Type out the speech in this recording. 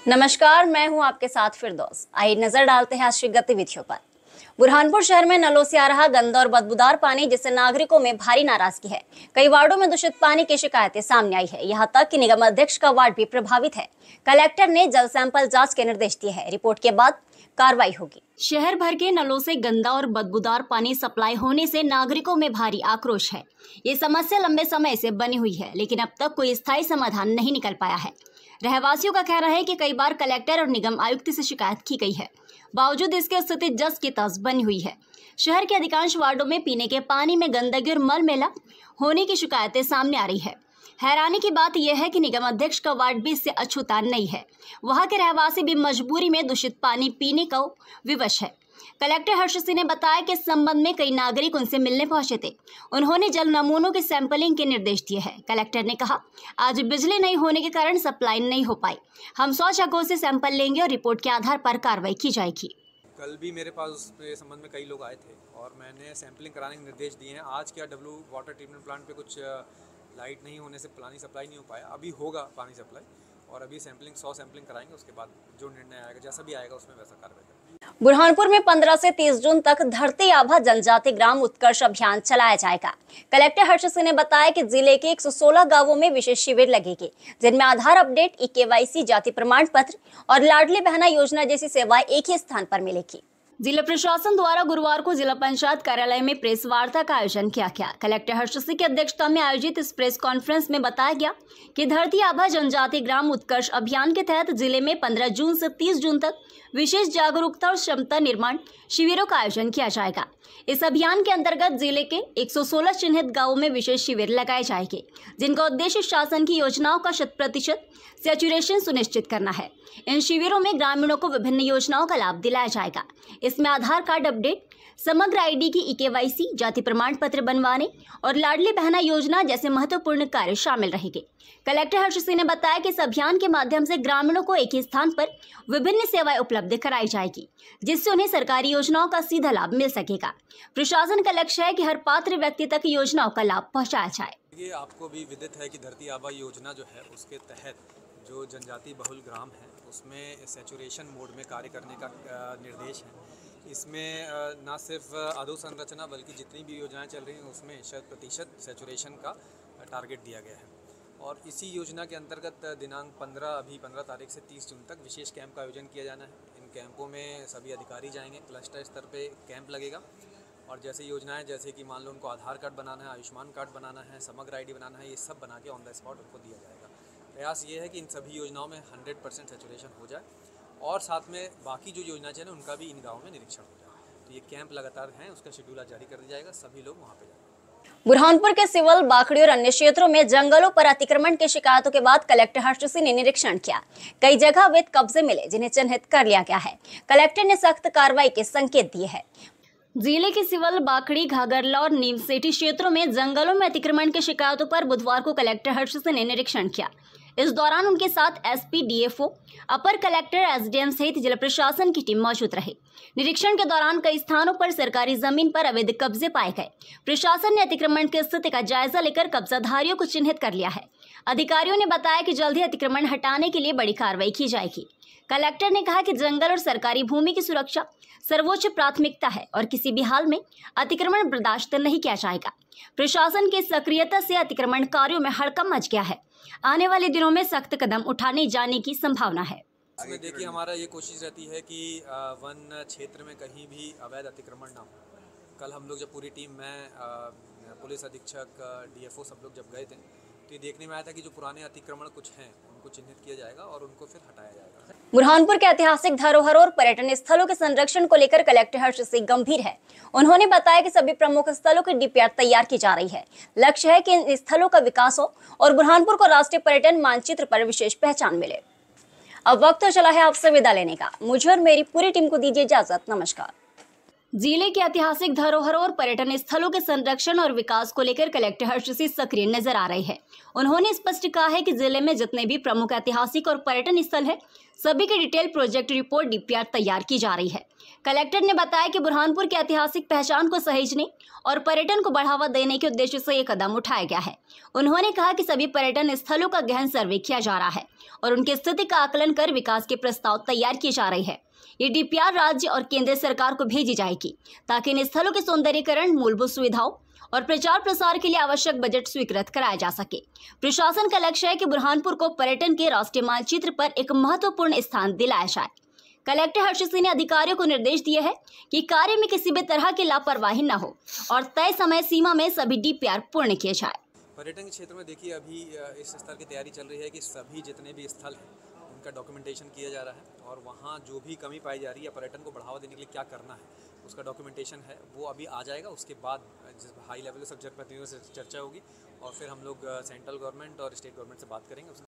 नमस्कार, मैं हूं आपके साथ फिरदौस। आइए नजर डालते हैं आज की गतिविधियों पर। बुरहानपुर शहर में नलों से आ रहा गंदा और बदबूदार पानी जिससे नागरिकों में भारी नाराजगी है। कई वार्डों में दूषित पानी की शिकायतें सामने आई है। यहाँ तक कि निगम अध्यक्ष का वार्ड भी प्रभावित है। कलेक्टर ने जल सैंपल जांच के निर्देश दिए हैं। रिपोर्ट के बाद कार्रवाई होगी। शहर भर के नलों से गंदा और बदबूदार पानी सप्लाई होने से नागरिकों में भारी आक्रोश है। ये समस्या लंबे समय से बनी हुई है, लेकिन अब तक कोई स्थायी समाधान नहीं निकल पाया है। रहवासियों का कहना है कि कई बार कलेक्टर और निगम आयुक्त से शिकायत की गई है, बावजूद इसके स्थिति जस की तस बनी हुई है। शहर के अधिकांश वार्डों में पीने के पानी में गंदगी और मल मैला होने की शिकायतें सामने आ रही है। हैरानी की बात यह है कि निगम अध्यक्ष का वार्ड भी इससे अछूता नहीं है। वहां के रहवासी भी मजबूरी में दूषित पानी पीने का विवश है। कलेक्टर हर्ष सिंह ने बताया कि इस संबंध में कई नागरिक उनसे मिलने पहुंचे थे। उन्होंने जल नमूनों की सैंपलिंग के निर्देश दिए हैं। कलेक्टर ने कहा, आज बिजली नहीं होने के कारण सप्लाई नहीं हो पाई। हम 100 जगहों से सैंपल लेंगे और रिपोर्ट के आधार पर कार्रवाई की जाएगी। कल भी मेरे पास उस संबंध में कई लोग आए थे और मैंने सैंपलिंग कराने के निर्देश दिए हैं। आज क्या डब्ल्यू वाटर ट्रीटमेंट प्लांट पे कुछ लाइट नहीं होने से पानी सप्लाई नहीं हो पाया। अभी होगा पानी सप्लाई और अभी सैंपलिंग 100 सैंपलिंग कराएंगे। उसके बाद जो निर्णय आएगा, जैसा भी आएगा, उसमें वैसा कार्रवाई करेंगे। बुरहानपुर में 15 से 30 जून तक धरती आभा जनजाति ग्राम उत्कर्ष अभियान चलाया जाएगा। कलेक्टर हर्ष सिंह ने बताया कि जिले के 116 गांवों में विशेष शिविर लगेंगे, जिनमें आधार अपडेट, केवाईसी, जाति प्रमाण पत्र और लाडली बहना योजना जैसी सेवाएं एक ही स्थान पर मिलेगी। जिला प्रशासन द्वारा गुरुवार को जिला पंचायत कार्यालय में प्रेस वार्ता का आयोजन किया गया। कलेक्टर हर्ष सिंह की अध्यक्षता में आयोजित इस प्रेस कॉन्फ्रेंस में बताया गया कि धरती आभा जनजाति ग्राम उत्कर्ष अभियान के तहत जिले में 15 जून से 30 जून तक विशेष जागरूकता और क्षमता निर्माण शिविरों का आयोजन किया जाएगा। इस अभियान के अंतर्गत जिले के 116 चिन्हित गांवों में विशेष शिविर लगाए जाएंगे, जिनका उद्देश्य शासन की योजनाओं का 100% सैचुरेशन सुनिश्चित करना है। इन शिविरों में ग्रामीणों को विभिन्न योजनाओं का लाभ दिलाया जाएगा। इसमें आधार कार्ड अपडेट, समग्र आईडी की केवाईसी, जाति प्रमाण पत्र बनवाने और लाडली बहना योजना जैसे महत्वपूर्ण कार्य शामिल रहेंगे। कलेक्टर हर्ष सिंह ने बताया कि इस अभियान के माध्यम से ग्रामीणों को एक ही स्थान पर विभिन्न सेवाएं उपलब्ध कराई जाएगी, जिससे उन्हें सरकारी योजनाओं का सीधा लाभ मिल सकेगा। प्रशासन का लक्ष्य है कि हर पात्र व्यक्ति तक योजनाओं का लाभ पहुँचाया जाए। ये आपको भी विदित है कि धरती आभा योजना जो है, उसके तहत जो जनजाति बहुल ग्राम है उसमें सैचुरेशन मोड में कार्य करने का निर्देश है। इसमें न सिर्फ अधोसंरचना बल्कि जितनी भी योजनाएं चल रही हैं उसमें 100% सैचुरेशन का टारगेट दिया गया है। और इसी योजना के अंतर्गत दिनांक 15 तारीख से 30 जून तक विशेष कैंप का आयोजन किया जाना है। इन कैंपों में सभी अधिकारी जाएंगे, क्लस्टर स्तर पे कैंप लगेगा और जैसे योजनाएं, जैसे कि मान लो उनको आधार कार्ड बनाना है, आयुष्मान कार्ड बनाना है, समग्र आईडी बनाना है, ये सब बना के ऑन द स्पॉट उनको दिया जाएगा। प्रयास ये है कि इन सभी योजनाओं में 100% सैचुरेशन हो जाए और साथ में बाकी जो योजना चाहिए उनका भी इन गाँवों में निरीक्षण हो जाए। तो ये कैंप लगातार हैं, उसका शेड्यूल आज जारी कर दिया जाएगा। सभी लोग वहाँ पे जाएंगे। बुरहानपुर के सिवल, बाखड़ी और अन्य क्षेत्रों में जंगलों पर अतिक्रमण की शिकायतों के बाद कलेक्टर हर्ष सिंह ने निरीक्षण किया। कई जगह अवैध कब्जे मिले, जिन्हें चिन्हित कर लिया गया है। कलेक्टर ने सख्त कार्रवाई के संकेत दिए हैं। जिले के सिवल, बाखड़ी, घाघरला और नीमसेठी क्षेत्रों में जंगलों में अतिक्रमण की शिकायतों पर बुधवार को कलेक्टर हर्ष सिंह ने निरीक्षण किया। इस दौरान उनके साथ एसपी, डीएफओ, अपर कलेक्टर, एसडीएम सहित जिला प्रशासन की टीम मौजूद रही। निरीक्षण के दौरान कई स्थानों पर सरकारी जमीन पर अवैध कब्जे पाए गए। प्रशासन ने अतिक्रमण की स्थिति का जायजा लेकर कब्जाधारियों को चिन्हित कर लिया है। अधिकारियों ने बताया कि जल्द ही अतिक्रमण हटाने के लिए बड़ी कार्रवाई की जाएगी। कलेक्टर ने कहा कि जंगल और सरकारी भूमि की सुरक्षा सर्वोच्च प्राथमिकता है और किसी भी हाल में अतिक्रमण बर्दाश्त नहीं किया जाएगा। प्रशासन की सक्रियता से अतिक्रमण कार्यों में हड़कंप मच गया है। आने वाले दिनों में सख्त कदम उठाने जाने की संभावना है। इसमें देखिए, हमारा ये कोशिश रहती है कि वन क्षेत्र में कहीं भी अवैध अतिक्रमण ना हो। कल हम लोग जब पूरी टीम में पुलिस अधीक्षक, डीएफओ सब लोग जब गए थे तो ये देखने में आया था कि जो पुराने अतिक्रमण कुछ हैं उनको चिन्हित किया जाएगा और उनको फिर हटाया जाएगा। बुरहानपुर के ऐतिहासिक धरोहरों और पर्यटन स्थलों के संरक्षण को लेकर कलेक्टर हर्ष सिंह गंभीर है। उन्होंने बताया कि सभी प्रमुख स्थलों की डीपीआर तैयार की जा रही है। लक्ष्य है कि इन स्थलों का विकास हो और बुरहानपुर को राष्ट्रीय पर्यटन मानचित्र पर विशेष पहचान मिले। अब वक्त तो चला है आपसे विदा लेने का। मुझे और मेरी पूरी टीम को दीजिए इजाजत। नमस्कार। जिले के ऐतिहासिक धरोहरों और पर्यटन स्थलों के संरक्षण और विकास को लेकर कलेक्टर हर्षसिंह सक्रिय नजर आ रहे हैं। उन्होंने स्पष्ट कहा है कि जिले में जितने भी प्रमुख ऐतिहासिक और पर्यटन स्थल है, सभी की डिटेल प्रोजेक्ट रिपोर्ट DPR तैयार की जा रही है। कलेक्टर ने बताया कि बुरहानपुर की ऐतिहासिक पहचान को सहेजने और पर्यटन को बढ़ावा देने के उद्देश्य से ये कदम उठाया गया है। उन्होंने कहा कि सभी पर्यटन स्थलों का गहन सर्वे किया जा रहा है और उनकी स्थिति का आकलन कर विकास के प्रस्ताव तैयार किए जा रहे हैं। ये DPR राज्य और केंद्र सरकार को भेजी जाएगी ताकि इन स्थलों के सौंदर्यीकरण, मूलभूत सुविधाओं और प्रचार प्रसार के लिए आवश्यक बजट स्वीकृत कराया जा सके। प्रशासन का लक्ष्य है कि बुरहानपुर को पर्यटन के राष्ट्रीय मानचित्र पर एक महत्वपूर्ण स्थान दिलाया जाए। कलेक्टर हर्ष सिंह ने अधिकारियों को निर्देश दिए हैं कि कार्य में किसी भी तरह की लापरवाही न हो और तय समय सीमा में सभी DPR पूर्ण किए जाए। पर्यटन के क्षेत्र में देखिए अभी इस स्तर की तैयारी चल रही है कि सभी जितने भी स्थल हैं उनका डॉक्यूमेंटेशन किया जा रहा है और वहाँ जो भी कमी पाई जा रही है पर्यटन को बढ़ावा देने के लिए क्या करना है उसका डॉक्यूमेंटेशन है वो अभी आ जाएगा। उसके बाद जिस हाई लेवल के सब जनप्रतिनिधियों से चर्चा होगी और फिर हम लोग सेंट्रल गवर्नमेंट और स्टेट गवर्नमेंट से बात करेंगे।